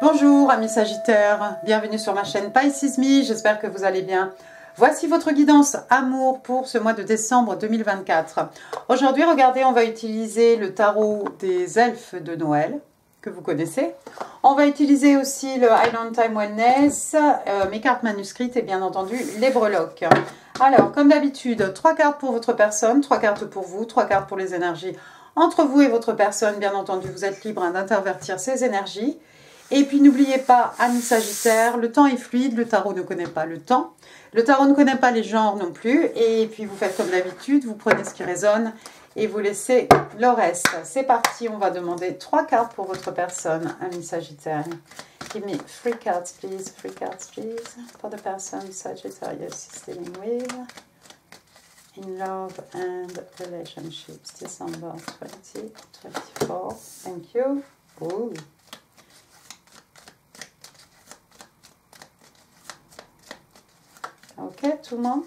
Bonjour amis Sagittaires, bienvenue sur ma chaîne Pisces Me, j'espère que vous allez bien. Voici votre guidance amour pour ce mois de décembre 2024. Aujourd'hui, regardez, on va utiliser le tarot des elfes de Noël, que vous connaissez. On va utiliser aussi le Island Time Wellness, mes cartes manuscrites et bien entendu les breloques. Alors, comme d'habitude, 3 cartes pour votre personne, 3 cartes pour vous, 3 cartes pour les énergies entre vous et votre personne. Bien entendu, vous êtes libre d'intervertir ces énergies. Et puis n'oubliez pas, amis Sagittaires, le temps est fluide, le tarot ne connaît pas le temps. Le tarot ne connaît pas les genres non plus. Et puis vous faites comme d'habitude, vous prenez ce qui résonne et vous laissez le reste. C'est parti, on va demander 3 cartes pour votre personne, amis Sagittaires. Give me 3 cards, please. 3 cards, please. For the person Sagittarius is dealing with. In love and relationships, December 2024. Thank you. Ooh. Ok, tout le monde.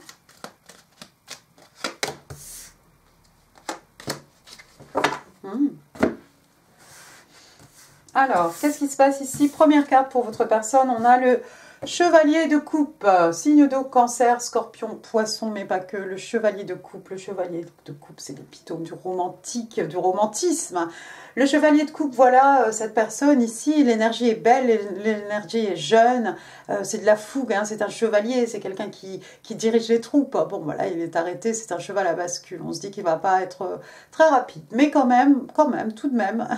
Alors, qu'est-ce qui se passe ici? Première carte pour votre personne, on a le chevalier de coupe, signe d'eau, cancer, scorpion, poisson, mais pas que. Le chevalier de coupe, c'est l'épitome du romantique, du romantisme. Le chevalier de coupe, voilà, cette personne ici, l'énergie est belle, l'énergie est jeune, c'est de la fougue, hein, c'est un chevalier, c'est quelqu'un qui dirige les troupes. Bon, voilà, il est arrêté, c'est un cheval à bascule. On se dit qu'il ne va pas être très rapide. Mais quand même, tout de même,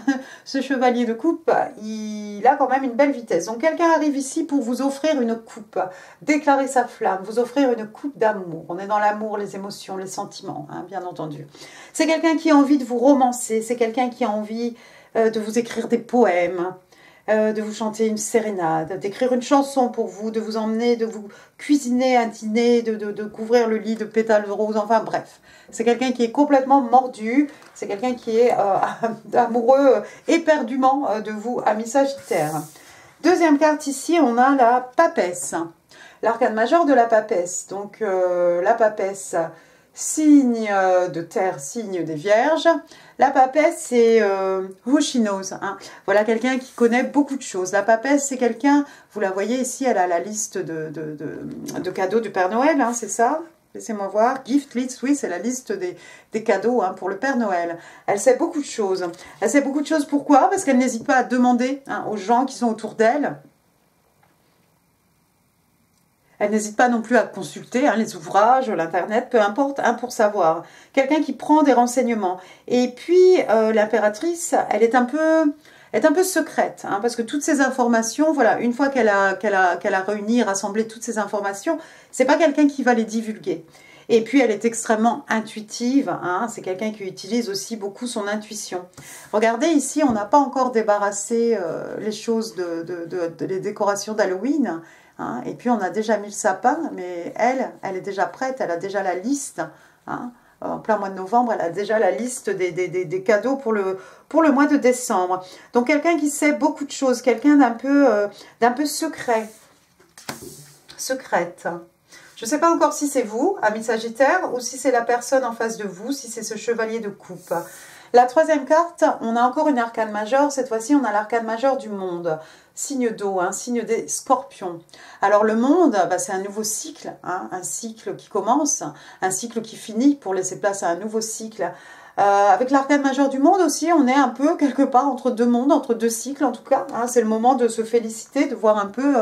ce chevalier de coupe, il a quand même une belle vitesse. Donc, quelqu'un arrive ici pour vous offrir une coupe, déclarer sa flamme, vous offrir une coupe d'amour. On est dans l'amour, les émotions, les sentiments, hein, bien entendu. C'est quelqu'un qui a envie de vous romancer, c'est quelqu'un qui a envie de vous écrire des poèmes, de vous chanter une sérénade, d'écrire une chanson pour vous, de vous emmener, de vous cuisiner un dîner, de couvrir le lit de pétales de rose, enfin bref. C'est quelqu'un qui est complètement mordu, c'est quelqu'un qui est amoureux éperdument de vous, amis Sagittaires. Deuxième carte ici, on a la papesse, l'arcane majeur de la papesse. Donc la papesse, signe de terre, signe des vierges. La papesse, c'est who she knows. Hein. Voilà quelqu'un qui connaît beaucoup de choses. La papesse, c'est quelqu'un, vous la voyez ici, elle a la liste de cadeaux du Père Noël, hein, c'est ça? Laissez-moi voir. Gift list, oui, c'est la liste des cadeaux, hein, pour le Père Noël. Elle sait beaucoup de choses. Elle sait beaucoup de choses, pourquoi? Parce qu'elle n'hésite pas à demander, hein, aux gens qui sont autour d'elle. Elle n'hésite pas non plus à consulter, hein, les ouvrages, l'internet, peu importe, hein, pour savoir. Quelqu'un qui prend des renseignements. Et puis, l'impératrice, elle est un peu secrète, hein, parce que toutes ces informations, voilà, une fois qu'elle a réuni, rassemblé toutes ces informations, c'est pas quelqu'un qui va les divulguer. Et puis, elle est extrêmement intuitive, hein, c'est quelqu'un qui utilise aussi beaucoup son intuition. Regardez, ici, on n'a pas encore débarrassé les choses les décorations d'Halloween, hein, et puis, on a déjà mis le sapin, mais elle est déjà prête, elle a déjà la liste, hein. En plein mois de novembre, elle a déjà la liste des cadeaux pour le mois de décembre. Donc, quelqu'un qui sait beaucoup de choses, quelqu'un d'un peu secrète. Je ne sais pas encore si c'est vous, amis Sagittaire, ou si c'est la personne en face de vous, si c'est ce chevalier de coupe. La troisième carte, on a encore une arcane majeure. Cette fois-ci, on a l'arcane majeure du monde. Signe d'eau, hein, signe des scorpions. Alors le monde, bah, c'est un nouveau cycle, hein, un cycle qui commence, un cycle qui finit pour laisser place à un nouveau cycle. Avec l'arcane majeure du monde aussi, on est un peu quelque part entre deux mondes, entre deux cycles en tout cas. Hein, c'est le moment de se féliciter, de voir un peu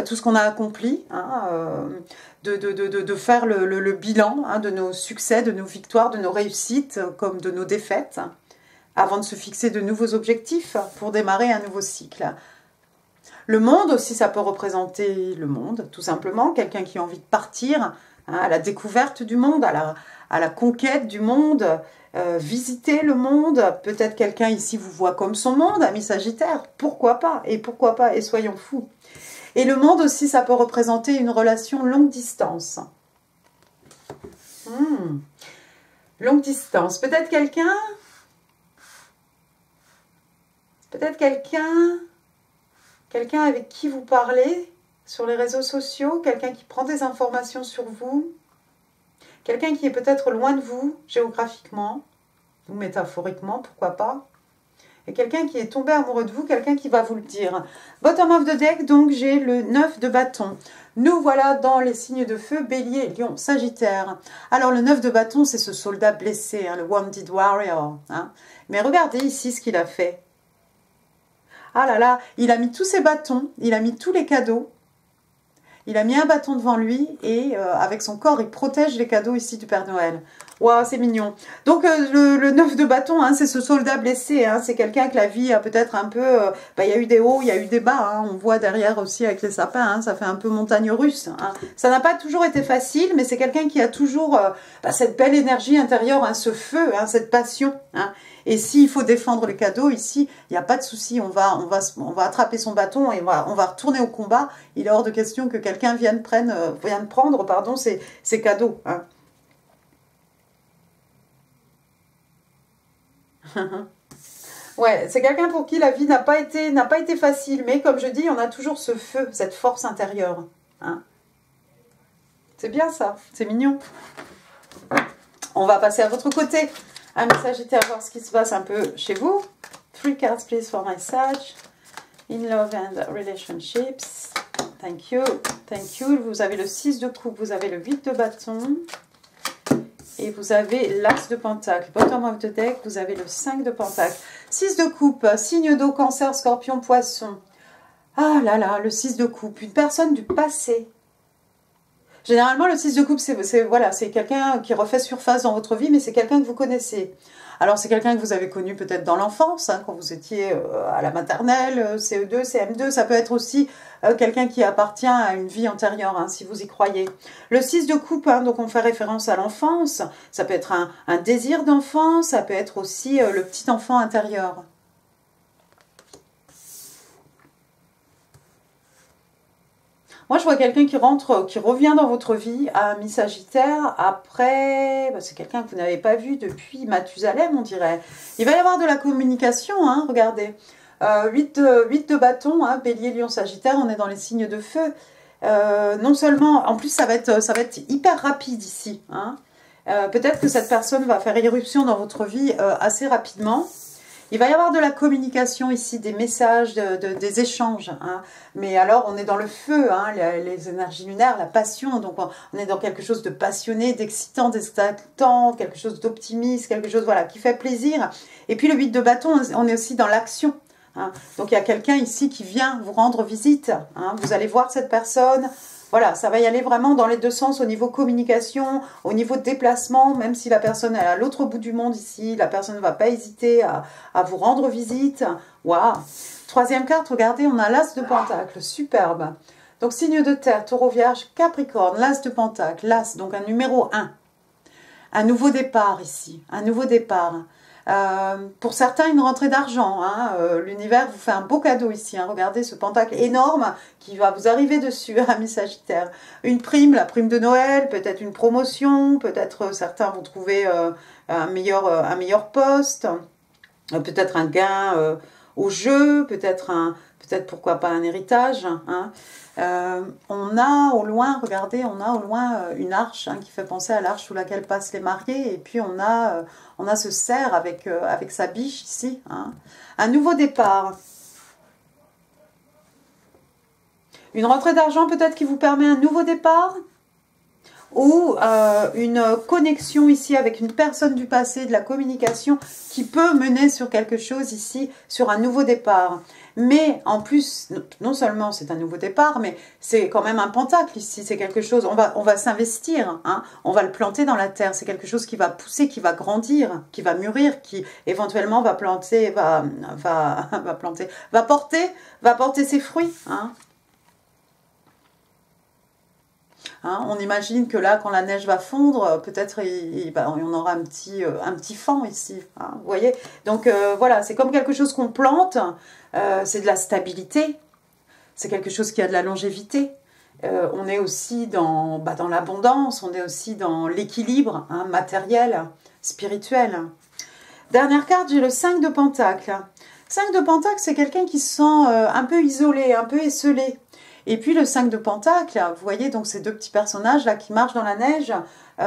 tout ce qu'on a accompli, hein, de faire le bilan, hein, de nos succès, de nos victoires, de nos réussites comme de nos défaites, avant de se fixer de nouveaux objectifs pour démarrer un nouveau cycle. Le monde aussi, ça peut représenter le monde, tout simplement. Quelqu'un qui a envie de partir, hein, à la découverte du monde, à la conquête du monde, visiter le monde. Peut-être quelqu'un ici vous voit comme son monde, ami Sagittaire. Pourquoi pas? Et soyons fous. Et le monde aussi, ça peut représenter une relation longue distance. Longue distance. Peut-être quelqu'un avec qui vous parlez sur les réseaux sociaux, quelqu'un qui prend des informations sur vous, quelqu'un qui est peut-être loin de vous géographiquement ou métaphoriquement, pourquoi pas, Et quelqu'un qui est tombé amoureux de vous, quelqu'un qui va vous le dire. Bottom of the deck, donc j'ai le 9 de bâton. Nous voilà dans les signes de feu, Bélier, Lion, Sagittaire. Alors le 9 de bâton, c'est ce soldat blessé, hein, le Wounded Warrior. Hein. Mais regardez ici ce qu'il a fait. Ah là là, il a mis tous ses bâtons, il a mis tous les cadeaux. Il a mis un bâton devant lui et avec son corps, il protège les cadeaux ici du Père Noël. Waouh, c'est mignon. Donc, le 9 de bâton, hein, c'est ce soldat blessé. Hein, c'est quelqu'un que la vie a peut-être un peu... il y a eu des hauts, il y a eu des bas. Hein, on voit derrière aussi avec les sapins, hein, ça fait un peu montagne russe. Hein. Ça n'a pas toujours été facile, mais c'est quelqu'un qui a toujours cette belle énergie intérieure, hein, ce feu, hein, cette passion. Hein. Et s'il faut défendre les cadeaux, ici, il n'y a pas de souci. On va attraper son bâton et on va retourner au combat. Il est hors de question que quelqu'un vienne prendre ses cadeaux. Hein. Ouais, c'est quelqu'un pour qui la vie n'a pas été facile. Mais comme je dis, on a toujours ce feu, cette force intérieure. Hein. C'est bien ça, c'est mignon. On va passer à votre côté. Un message était à voir ce qui se passe un peu chez vous. 3 cards, please, for my sage. In love and relationships. Thank you. Thank you. Vous avez le 6 de coupe, vous avez le 8 de bâton. Et vous avez l'as de pentacle. Bottom of the deck, vous avez le 5 de pentacle. 6 de coupe, signe d'eau, cancer, scorpion, poisson. Ah là là, le 6 de coupe. Une personne du passé. Généralement, le 6 de coupe, c'est quelqu'un qui refait surface dans votre vie, mais c'est quelqu'un que vous connaissez. Alors, c'est quelqu'un que vous avez connu peut-être dans l'enfance, hein, quand vous étiez à la maternelle, CE2, CM2. Ça peut être aussi quelqu'un qui appartient à une vie antérieure, hein, si vous y croyez. Le 6 de coupe, hein, donc on fait référence à l'enfance. Ça peut être un désir d'enfant, ça peut être aussi le petit enfant intérieur. Moi, je vois quelqu'un qui revient dans votre vie à mi-sagittaire. Après, c'est quelqu'un que vous n'avez pas vu depuis Mathusalem, on dirait. Il va y avoir de la communication, hein, regardez. 8 de bâton, hein, Bélier, Lion, Sagittaire, on est dans les signes de feu. Non seulement, en plus, ça va être hyper rapide ici. Hein. Peut-être que cette personne va faire irruption dans votre vie assez rapidement. Il va y avoir de la communication ici, des messages, des échanges. Hein. Mais alors, on est dans le feu, hein, les énergies lunaires, la passion. Donc, on est dans quelque chose de passionné, d'excitant, d'excitant, quelque chose d'optimiste, quelque chose voilà, qui fait plaisir. Et puis, le 8 de bâton, on est aussi dans l'action. Hein. Donc, il y a quelqu'un ici qui vient vous rendre visite. Hein. Vous allez voir cette personne. Voilà, ça va y aller vraiment dans les deux sens au niveau communication, au niveau déplacement, même si la personne est à l'autre bout du monde ici, la personne ne va pas hésiter à vous rendre visite. Waouh! Troisième carte, regardez, on a l'as de pentacle, superbe. Donc signe de terre, taureau, vierge, capricorne, l'as de pentacle, l'as, donc un numéro 1. Un nouveau départ ici, un nouveau départ. Pour certains, une rentrée d'argent. Hein. L'univers vous fait un beau cadeau ici. Hein. Regardez ce pentacle énorme qui va vous arriver dessus, ami Sagittaire. Une prime, la prime de Noël, peut-être une promotion, peut-être certains vont trouver un meilleur poste, peut-être un gain au jeu, peut-être pourquoi pas un héritage. Hein. On a au loin, regardez, on a au loin une arche hein, qui fait penser à l'arche sous laquelle passent les mariés. Et puis on a ce cerf avec sa biche ici. Hein. Un nouveau départ. Une rentrée d'argent peut-être qui vous permet un nouveau départ. Ou une connexion ici avec une personne du passé, de la communication qui peut mener sur quelque chose ici, sur un nouveau départ. Mais en plus, non seulement c'est un nouveau départ, mais c'est quand même un pentacle ici, c'est quelque chose, on va s'investir, hein, on va le planter dans la terre, c'est quelque chose qui va pousser, qui va grandir, qui va mûrir, qui éventuellement va porter ses fruits, hein. Hein, on imagine que là, quand la neige va fondre, peut-être on aura un petit fan ici. Hein, vous voyez. Donc voilà, c'est comme quelque chose qu'on plante. C'est de la stabilité. C'est quelque chose qui a de la longévité. On est aussi dans l'abondance. On est aussi dans l'équilibre hein, matériel, spirituel. Dernière carte, j'ai le 5 de pentacle. 5 de pentacle, c'est quelqu'un qui se sent un peu isolé, un peu esselé. Et puis le 5 de Pentacle, vous voyez donc ces deux petits personnages là qui marchent dans la neige.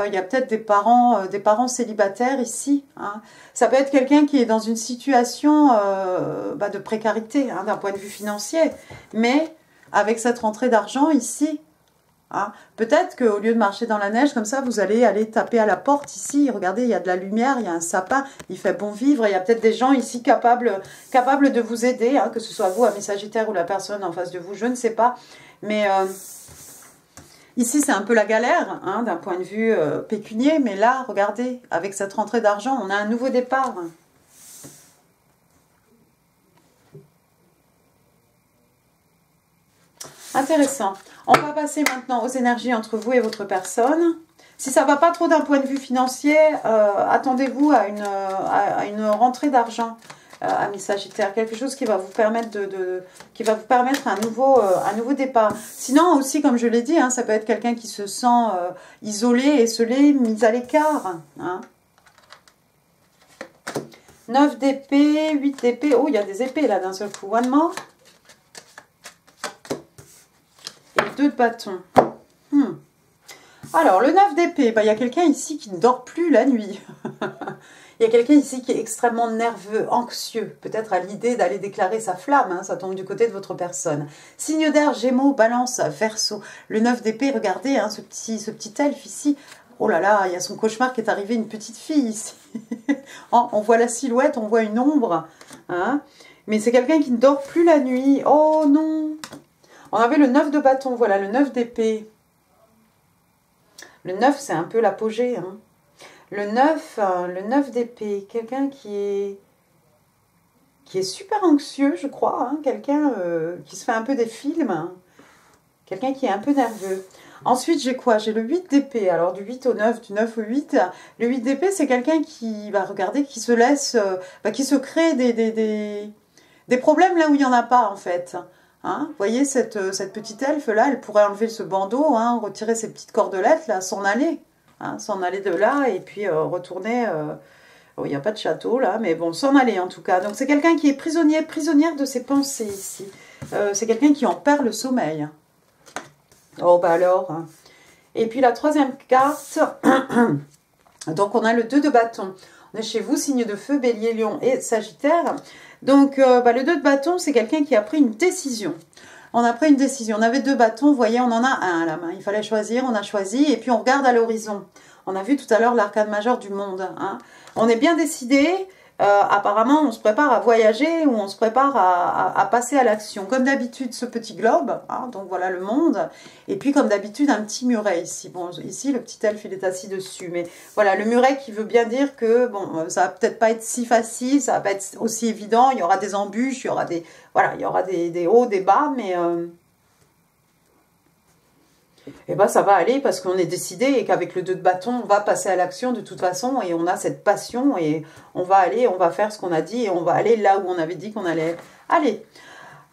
Il y a peut-être des parents célibataires ici. Hein. Ça peut être quelqu'un qui est dans une situation de précarité hein, d'un point de vue financier. Mais avec cette rentrée d'argent ici, hein, peut-être qu'au lieu de marcher dans la neige comme ça, vous allez aller taper à la porte ici. Regardez, il y a de la lumière, il y a un sapin, il fait bon vivre. Il y a peut-être des gens ici capables de vous aider, hein, que ce soit vous, ami Sagittaire, ou la personne en face de vous, je ne sais pas. Mais ici, c'est un peu la galère hein, d'un point de vue pécunier. Mais là, regardez, avec cette rentrée d'argent, on a un nouveau départ. Intéressant. On va passer maintenant aux énergies entre vous et votre personne. Si ça ne va pas trop d'un point de vue financier, attendez-vous à une rentrée d'argent, amis Sagittaire. Quelque chose qui va vous permettre un nouveau départ. Sinon aussi, comme je l'ai dit, hein, ça peut être quelqu'un qui se sent isolé, esselé, mis à l'écart. Hein. 9 d'épée, 8 d'épée. Oh, il y a des épées là d'un seul coup. One more. 2 de bâton. Alors, le 9 d'épée, il y a quelqu'un ici qui ne dort plus la nuit. Il y a quelqu'un ici qui est extrêmement nerveux, anxieux, peut-être à l'idée d'aller déclarer sa flamme, hein, ça tombe du côté de votre personne. Signe d'air, Gémeaux, Balance, Verseau. Le 9 d'épée, regardez, hein, ce petit elfe ici. Oh là là, il y a son cauchemar qui est arrivé, une petite fille ici. Oh, on voit la silhouette, on voit une ombre. Hein, mais c'est quelqu'un qui ne dort plus la nuit. Oh non! On avait le 9 de bâton, voilà, le 9 d'épée. Le 9, c'est un peu l'apogée. Hein. Le 9 d'épée, quelqu'un qui est super anxieux, je crois. Hein, quelqu'un qui se fait un peu des films. Hein. Quelqu'un qui est un peu nerveux. Ensuite, j'ai quoi? J'ai le 8 d'épée. Alors, du 8 au 9, du 9 au 8. Le 8 d'épée, c'est quelqu'un qui va regarder, qui se laisse, qui se crée des problèmes là où il n'y en a pas, en fait. Hein, vous voyez, cette petite elfe-là, elle pourrait enlever ce bandeau, hein, retirer ses petites cordelettes, là, s'en aller. Hein, s'en aller de là et puis retourner... il n'y a pas de château, là, mais bon, s'en aller, en tout cas. Donc, c'est quelqu'un qui est prisonnière de ses pensées, ici. C'est quelqu'un qui en perd le sommeil. Oh, bah alors... Hein. Et puis, la troisième carte... Donc, on a le 2 de bâton. On est chez vous, signe de feu, Bélier, Lion et Sagittaire. Donc, le 2 de bâton, c'est quelqu'un qui a pris une décision. On a pris une décision. On avait 2 bâtons, vous voyez, on en a un à la main. Il fallait choisir, on a choisi, et puis on regarde à l'horizon. On a vu tout à l'heure l'arcane majeure du monde. Hein. On est bien décidé. Apparemment, on se prépare à voyager ou on se prépare à passer à l'action. Comme d'habitude, ce petit globe, hein, donc voilà le monde. Et puis, comme d'habitude, un petit muret ici. Bon, ici, le petit elfe, il est assis dessus. Mais voilà, le muret qui veut bien dire que, bon, ça va peut-être pas être si facile, ça va pas être aussi évident. Il y aura des embûches, il y aura des, voilà, il y aura des hauts, des bas, mais... Eh ben, ça va aller parce qu'on est décidé et qu'avec le 2 de bâton, on va passer à l'action de toute façon et on a cette passion et on va aller, on va faire ce qu'on a dit et on va aller là où on avait dit qu'on allait aller.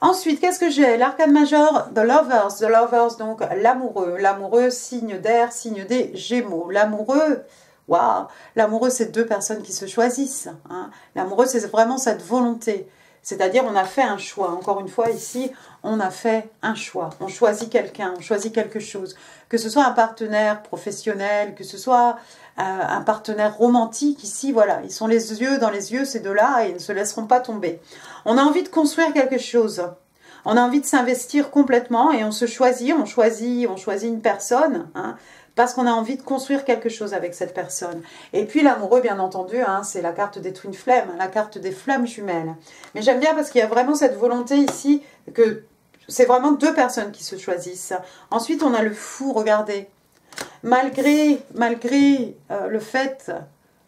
Ensuite, qu'est-ce que j'ai? L'arcane majeur, The Lovers, donc l'amoureux, signe d'air, signe des Gémeaux. L'amoureux, waouh, l'amoureux, c'est 2 personnes qui se choisissent. Hein. L'amoureux, c'est vraiment cette volonté. C'est-à-dire, on a fait un choix. Encore une fois, ici, on a fait un choix. On choisit quelqu'un, on choisit quelque chose. Que ce soit un partenaire professionnel, que ce soit un partenaire romantique. Ici, voilà, ils sont les yeux dans les yeux, ces deux-là, et ils ne se laisseront pas tomber. On a envie de construire quelque chose. On a envie de s'investir complètement et on se choisit, on choisit une personne, hein, parce qu'on a envie de construire quelque chose avec cette personne. Et puis l'amoureux, bien entendu, hein, c'est la carte des Twin Flames, la carte des flammes jumelles. Mais j'aime bien parce qu'il y a vraiment cette volonté ici, que c'est vraiment 2 personnes qui se choisissent. Ensuite, on a le fou, regardez. Malgré le fait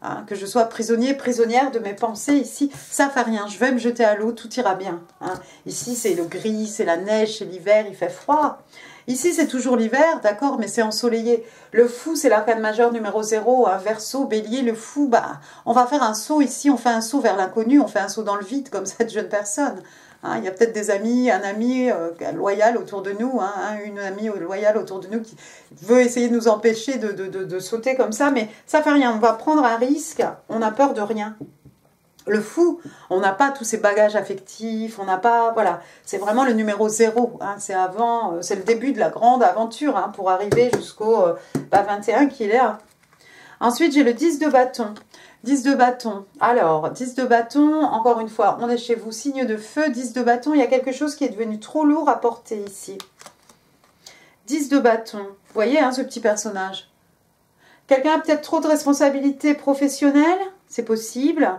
hein, que je sois prisonnière de mes pensées, ici, ça fait rien, je vais me jeter à l'eau, tout ira bien. Hein. Ici, c'est le gris, c'est la neige, c'est l'hiver, il fait froid. Ici, c'est toujours l'hiver, d'accord, mais c'est ensoleillé. Le fou, c'est l'arcane majeur numéro 0, un Verseau, Bélier, le fou, bah, on va faire un saut ici, on fait un saut vers l'inconnu, on fait un saut dans le vide, comme cette jeune personne. Hein, il y a peut-être des amis, un ami loyal autour de nous, hein, une amie loyale autour de nous qui veut essayer de nous empêcher de sauter comme ça, mais ça fait rien, on va prendre un risque, on a peur de rien. Le fou, on n'a pas tous ces bagages affectifs, on n'a pas, voilà, c'est vraiment le numéro 0, hein, c'est avant, c'est le début de la grande aventure, hein, pour arriver jusqu'au 21 qui est là. Ensuite, j'ai le 10 de bâton. 10 de bâton. Alors, 10 de bâton, encore une fois, on est chez vous, signe de feu, 10 de bâton, il y a quelque chose qui est devenu trop lourd à porter ici. 10 de bâton. Vous voyez, hein, ce petit personnage. Quelqu'un a peut-être trop de responsabilités professionnelles, c'est possible.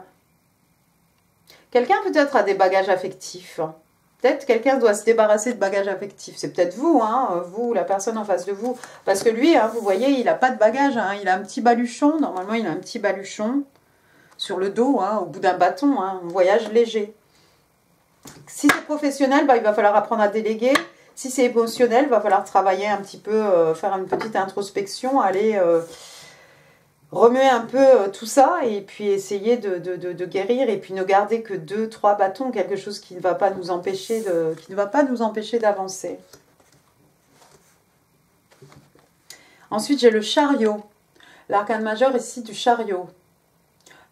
Quelqu'un peut-être a des bagages affectifs. Peut-être quelqu'un doit se débarrasser de bagages affectifs. C'est peut-être vous, hein, vous, la personne en face de vous. Parce que lui, hein, vous voyez, il n'a pas de bagages. Hein, il a un petit baluchon. Normalement, il a un petit baluchon sur le dos, hein, au bout d'un bâton. Hein, un voyage léger. Si c'est professionnel, bah, il va falloir apprendre à déléguer. Si c'est émotionnel, il va falloir travailler un petit peu, faire une petite introspection, aller... remuer un peu tout ça et puis essayer de guérir et puis ne garder que 2-3 bâtons, quelque chose qui ne va pas nous empêcher d'avancer. Ensuite, j'ai le chariot. L'arcane majeur ici du chariot.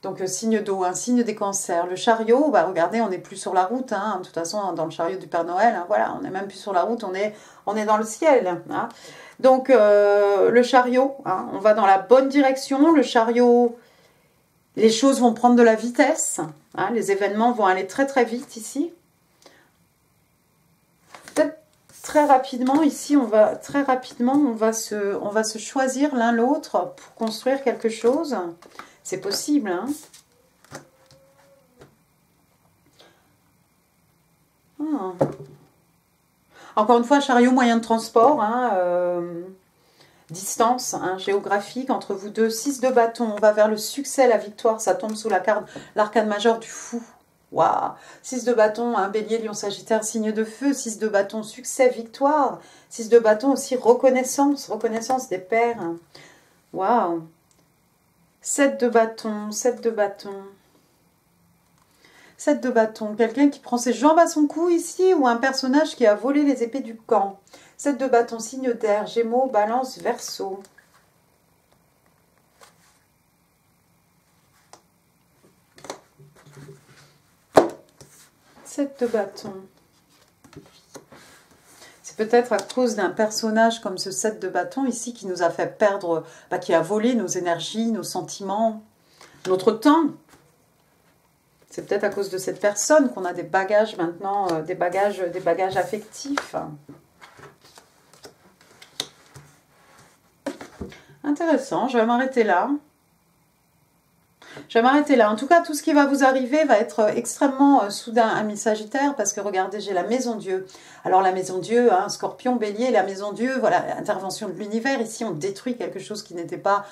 Donc, signe d'eau, un signe des cancers. Le chariot, bah, regardez, on n'est plus sur la route. Hein, de toute façon, dans le chariot du Père Noël, hein, voilà, on n'est même plus sur la route, on est dans le ciel. Hein. Donc, le chariot, hein, on va dans la bonne direction. Le chariot, les choses vont prendre de la vitesse. Hein, les événements vont aller très très vite ici. Peut-être très rapidement, ici, on va se choisir l'un l'autre pour construire quelque chose. C'est possible, hein. Ah. Encore une fois, chariot, moyen de transport, hein, distance, hein, géographique entre vous deux. 6 de bâton, on va vers le succès, la victoire, ça tombe sous la carte, l'arcane majeur du fou. Waouh. 6 de bâton, hein, bélier, lion, sagittaire, signe de feu. 6 de bâton, succès, victoire. 6 de bâton aussi, reconnaissance des pères. Waouh. 7 de bâton, 7 de bâton. 7 de bâton, quelqu'un qui prend ses jambes à son cou ici ou un personnage qui a volé les épées du camp. 7 de bâton, signe d'air, Gémeaux, Balance, Verseau. De bâton. C'est peut-être à cause d'un personnage comme ce 7 de bâton ici qui nous a fait perdre, bah, qui a volé nos énergies, nos sentiments, notre temps. C'est peut-être à cause de cette personne qu'on a des bagages maintenant, des bagages affectifs. Intéressant, je vais m'arrêter là. En tout cas, tout ce qui va vous arriver va être extrêmement soudain, ami Sagittaire, parce que regardez, j'ai la maison Dieu. Alors la maison Dieu, hein, Scorpion, Bélier, la maison Dieu, voilà, intervention de l'univers. Ici, on détruit quelque chose qui n'était pas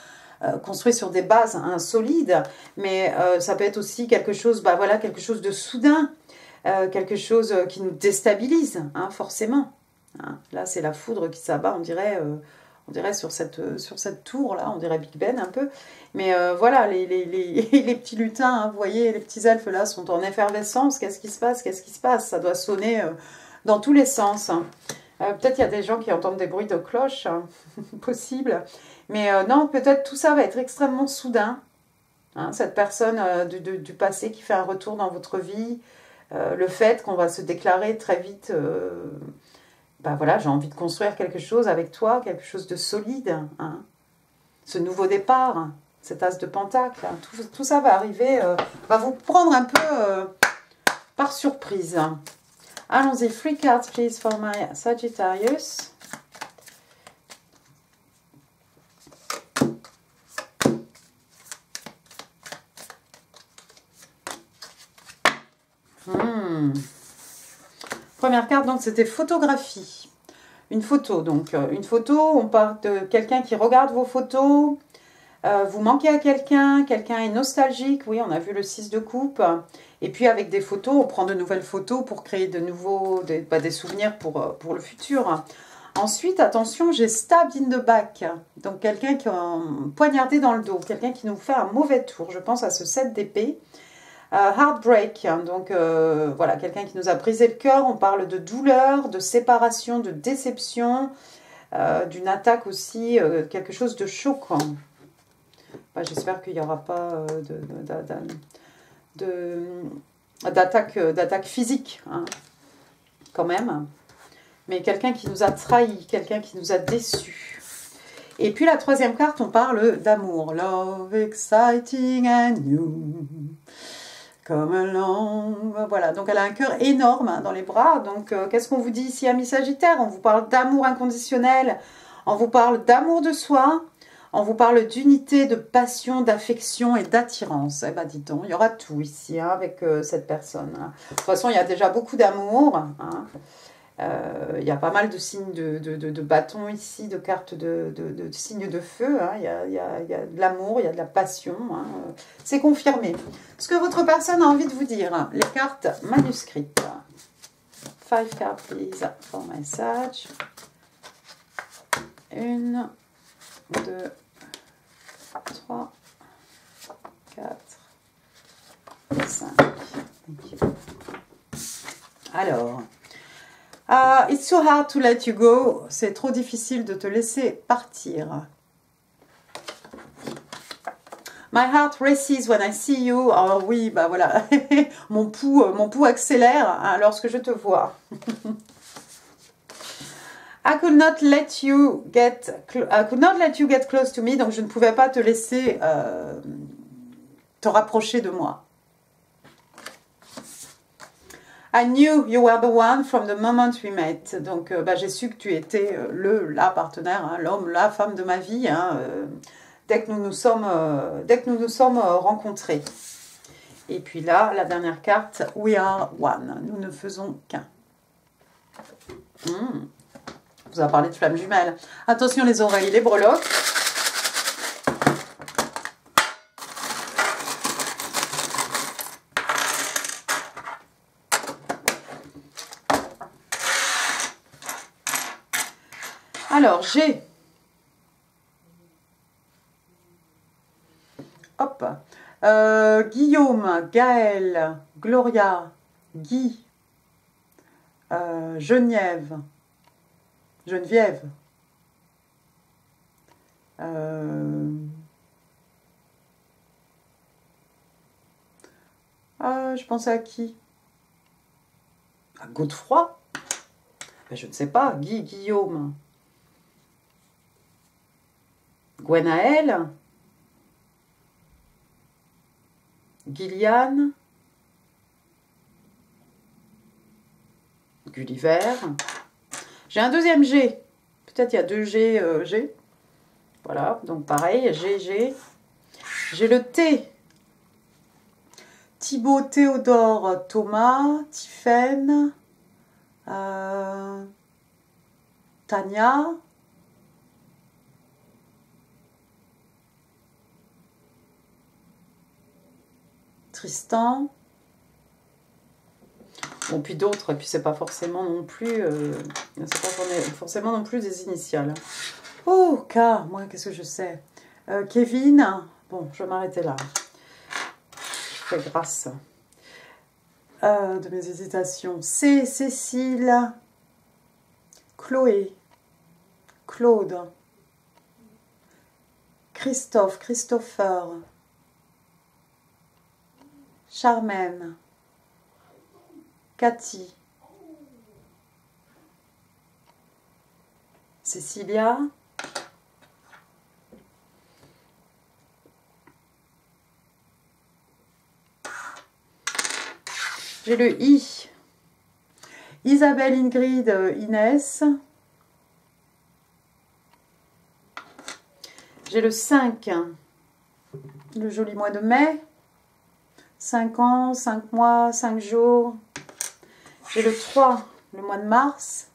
construit sur des bases solides, mais ça peut être aussi quelque chose, bah, voilà, quelque chose de soudain, quelque chose qui nous déstabilise, hein, forcément. Hein. Là, c'est la foudre qui s'abat, on dirait sur cette tour-là, on dirait Big Ben un peu. Mais voilà, les petits lutins, hein, vous voyez, les petits elfes là sont en effervescence. Qu'est-ce qui se passe? Qu'est-ce qui se passe? Ça doit sonner dans tous les sens. Hein. Peut-être il y a des gens qui entendent des bruits de cloches, hein, possible. Mais non, peut-être tout ça va être extrêmement soudain. Hein, cette personne du passé qui fait un retour dans votre vie. Le fait qu'on va se déclarer très vite... ben voilà, j'ai envie de construire quelque chose avec toi, quelque chose de solide. Hein. Ce nouveau départ, cet as de pentacle, hein, tout ça va arriver, va vous prendre un peu par surprise. Allons-y, 3 cards please for my Sagittarius. Première carte, donc c'était photographie. Une photo, donc une photo, on parle de quelqu'un qui regarde vos photos, vous manquez à quelqu'un, quelqu'un est nostalgique, oui, on a vu le 6 de coupe, et puis avec des photos, on prend de nouvelles photos pour créer de nouveaux, des souvenirs pour le futur. Ensuite, attention, j'ai stabbed in the back, donc quelqu'un qui a poignardé dans le dos, quelqu'un qui nous fait un mauvais tour, je pense à ce 7 d'épée. Heartbreak, hein, donc voilà, quelqu'un qui nous a brisé le cœur, on parle de douleur, de séparation, de déception, d'une attaque aussi, quelque chose de choquant. Bah, j'espère qu'il n'y aura pas d'attaque physique, hein, quand même. Mais quelqu'un qui nous a trahis, quelqu'un qui nous a déçus. Et puis la troisième carte, on parle d'amour. Love, exciting and new. Comme un long... Voilà, donc elle a un cœur énorme, hein, dans les bras. Donc qu'est-ce qu'on vous dit ici, amis Sagittaires? On vous parle d'amour inconditionnel, on vous parle d'amour de soi, on vous parle d'unité, de passion, d'affection et d'attirance. Eh ben dis donc, il y aura tout ici, hein, avec cette personne. Hein. De toute façon, il y a déjà beaucoup d'amour. Hein. Il y a pas mal de signes de bâtons ici, de cartes de signes de feu. Hein. Il y a de l'amour, il y a de la passion. Hein. C'est confirmé. Ce que votre personne a envie de vous dire. Hein. Les cartes manuscrites. 5 cards, please, for message. 1, 2, 3, 4, 5. Alors... it's so hard to let you go. C'est trop difficile de te laisser partir. My heart races when I see you. Oh oui, bah voilà. mon pouls accélère, hein, lorsque je te vois. I could not let you get close to me. Donc je ne pouvais pas te laisser te rapprocher de moi. I knew you were the one from the moment we met. Donc, j'ai su que tu étais la partenaire, hein, l'homme, la femme de ma vie, hein, dès que nous nous sommes rencontrés. Et puis là, la dernière carte, we are one. Nous ne faisons qu'un. On vous a parlé de flammes jumelles. Attention les oreilles, les breloques. Alors, j'ai... Hop. Guillaume, Gaël, Gloria, Guy, Geneviève. Je pensais à qui? À Godefroy? Je ne sais pas. Guillaume. Gwenaël, Gillian, Gulliver. J'ai un deuxième G. Peut-être il y a deux G. G. Voilà, donc pareil, G. J'ai le T. Thibaut, Théodore, Thomas, Tiffaine, Tania. Tristan, bon puis d'autres, et puis c'est pas forcément non plus, des initiales. Oh, K, moi qu'est-ce que je sais, Kevin, bon je vais m'arrêter là, je fais grâce de mes hésitations. C, Cécile, Chloé, Claude, Christophe, Christopher, Charmaine, Cathy, Cécilia, j'ai le I, Isabelle, Ingrid, Inès, j'ai le 5, le joli mois de mai, 5 ans, 5 mois, 5 jours. J'ai le 3, le mois de mars.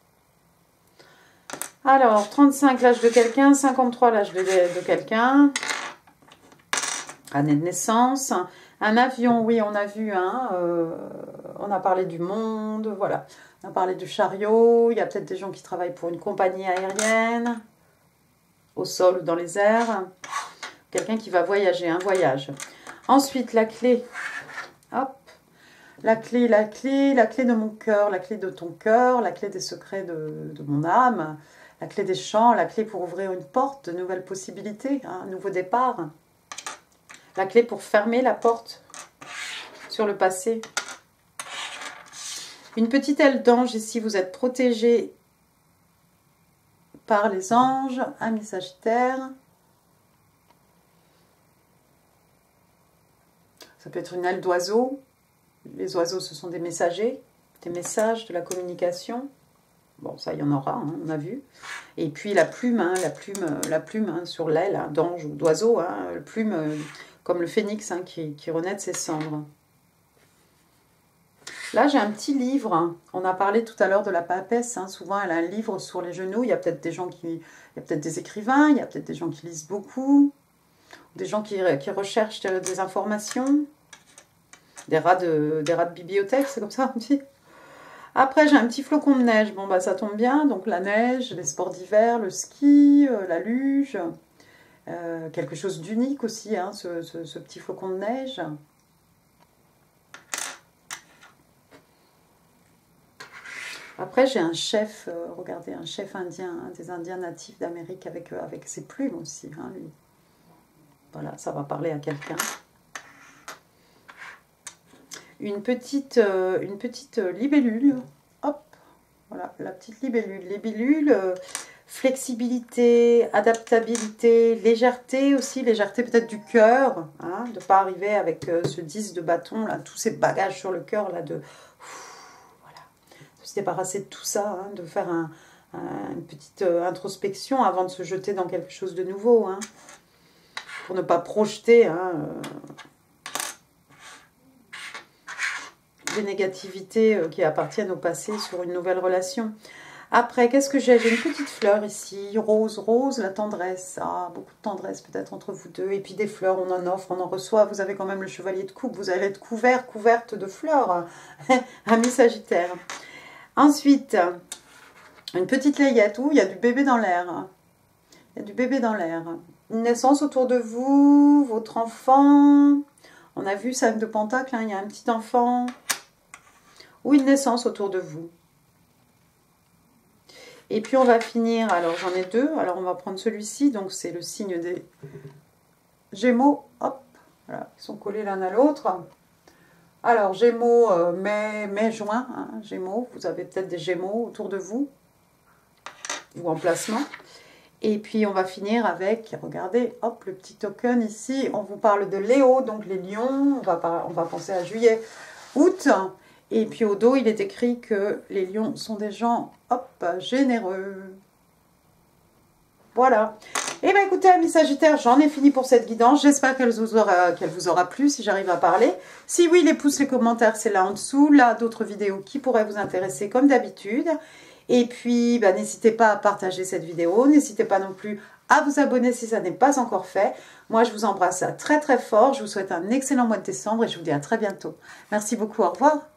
Alors, 35, l'âge de quelqu'un. 53, l'âge de quelqu'un. Année de naissance. Un avion, oui, on a vu. Hein, on a parlé du monde, voilà. On a parlé du chariot. Il y a peut-être des gens qui travaillent pour une compagnie aérienne. Au sol ou dans les airs. Quelqu'un qui va voyager, un voyage. Ensuite, la clé. Hop. La clé de mon cœur, la clé de ton cœur, la clé des secrets de mon âme, la clé des champs, la clé pour ouvrir une porte, de nouvelles possibilités, hein, un nouveau départ. La clé pour fermer la porte sur le passé. Une petite aile d'ange ici, vous êtes protégé par les anges, amis Sagittaire. Ça peut être une aile d'oiseau. Les oiseaux, ce sont des messagers, des messages, de la communication. Bon, ça, il y en aura, hein, on a vu. Et puis la plume, hein, la plume hein, sur l'aile hein, d'ange ou d'oiseau, hein, la plume comme le phénix hein, qui renaît de ses cendres. Là, j'ai un petit livre. Hein. On a parlé tout à l'heure de la papesse. Hein. Souvent, elle a un livre sur les genoux. Il y a peut-être des gens il y a peut-être des écrivains, il y a peut-être des gens qui lisent beaucoup, des gens qui recherchent des informations, des rats de bibliothèque, c'est comme ça on dit. Après, j'ai un petit flocon de neige. Bon, bah, ça tombe bien. Donc, la neige, les sports d'hiver, le ski, la luge. Quelque chose d'unique aussi, hein, ce petit flocon de neige. Après, j'ai un chef, regardez, un chef indien, hein, des Indiens natifs d'Amérique avec ses plumes aussi, hein, lui. Voilà, ça va parler à quelqu'un. Une petite libellule, hop, voilà, la petite libellule. Libellule, flexibilité, adaptabilité, légèreté aussi, légèreté peut-être du cœur, hein, de ne pas arriver avec ce 10 de bâton, là, tous ces bagages sur le cœur, là, de se débarrasser de tout ça, hein, de faire une petite introspection avant de se jeter dans quelque chose de nouveau, hein, pour ne pas projeter hein, des négativités qui appartiennent au passé sur une nouvelle relation. Après, qu'est-ce que j'ai? J'ai une petite fleur ici, rose, rose, la tendresse. Ah, beaucoup de tendresse peut-être entre vous deux. Et puis des fleurs, on en offre, on en reçoit. Vous avez quand même le chevalier de coupe. Vous allez être couverte de fleurs, amis Sagittaire. Ensuite, une petite layette. Ouh, il y a du bébé dans l'air. Il y a du bébé dans l'air. Une naissance autour de vous, votre enfant. On a vu 5 de Pentacle, hein, il y a un petit enfant. Ou une naissance autour de vous. Et puis on va finir, alors j'en ai 2, alors on va prendre celui-ci, donc c'est le signe des Gémeaux, hop, voilà, ils sont collés l'un à l'autre. Alors Gémeaux, mai-juin, hein, Gémeaux, vous avez peut-être des Gémeaux autour de vous, ou en placement. Et puis on va finir avec, regardez, hop, le petit token ici, on vous parle de Léo, donc les lions, on va penser à juillet, août. Et puis au dos, il est écrit que les lions sont des gens, hop, généreux. Voilà. Et bien écoutez, amis Sagittaires, j'en ai fini pour cette guidance. J'espère qu'elle vous aura plu, si j'arrive à parler. Si oui, les pouces, les commentaires, c'est là en dessous. Là, d'autres vidéos qui pourraient vous intéresser comme d'habitude. Et puis, ben, n'hésitez pas à partager cette vidéo. N'hésitez pas non plus à vous abonner si ça n'est pas encore fait. Moi, je vous embrasse très très fort. Je vous souhaite un excellent mois de décembre et je vous dis à très bientôt. Merci beaucoup, au revoir.